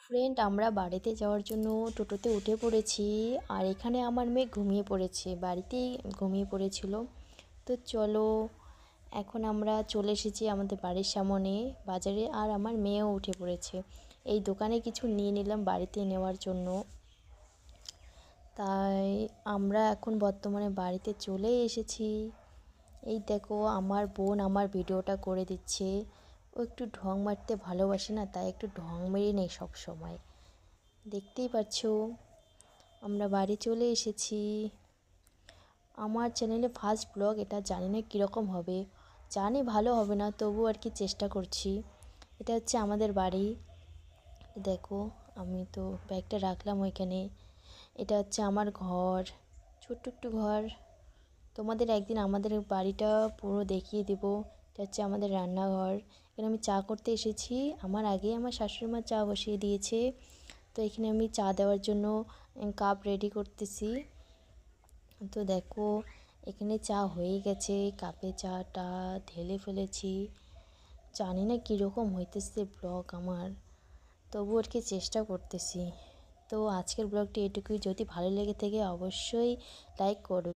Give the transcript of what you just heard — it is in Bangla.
ফ্রেন্ড, আমরা বাড়িতে যাওয়ার জন্য টোটোতে উঠে পড়েছি। আর এখানে আমার মেয়ে ঘুমিয়ে পড়েছে, বাড়িতেই ঘুমিয়ে পড়েছিল। তো চলো, এখন আমরা চলে এসেছি আমাদের বাড়ির সামনে বাজারে। আর আমার মেয়েও উঠে পড়েছে। এই দোকানে কিছু নিয়ে নিলাম বাড়িতে নেওয়ার জন্য। তাই আমরা এখন বর্তমানে বাড়িতে চলে এসেছি। এই দেখো, আমার বোন আমার ভিডিওটা করে দিচ্ছে। ও একটু ঢং মারতে ভালোবাসে না, তাই একটু ঢং মেরে নেই সব সময়। দেখতেই পাচ্ছ, আমরা বাড়ি চলে এসেছি। আমার চ্যানেলে ফার্স্ট ব্লগ, এটা জানি না কীরকম হবে, জানি ভালো হবে না, তবু আর কি চেষ্টা করছি। এটা হচ্ছে আমাদের বাড়ি। দেখো, আমি তো ব্যাগটা রাখলাম ওইখানে। এটা হচ্ছে আমার ঘর, ছোট্ট একটু ঘর। তোমাদের একদিন আমাদের বাড়িটা পুরো দেখিয়ে দেবো। এটা হচ্ছে আমাদের রান্নাঘর। এখানে আমি চা করতে এসেছি। আমার আগেই আমার শাশুড়ি মা চা বসিয়ে দিয়েছে। তো এখানে আমি চা দেওয়ার জন্য কাপ রেডি করতেছি। তো দেখো, এখানে চা হয়ে গেছে, কাপে চাটা ঢেলে ফেলেছি। জানি না কীরকম হইতেছে ব্লগ আমার, তবু আর কি চেষ্টা করতেছি। তো আজকের ব্লগটি এটুকুই। যদি ভালো লেগে থাকে অবশ্যই লাইক করবে।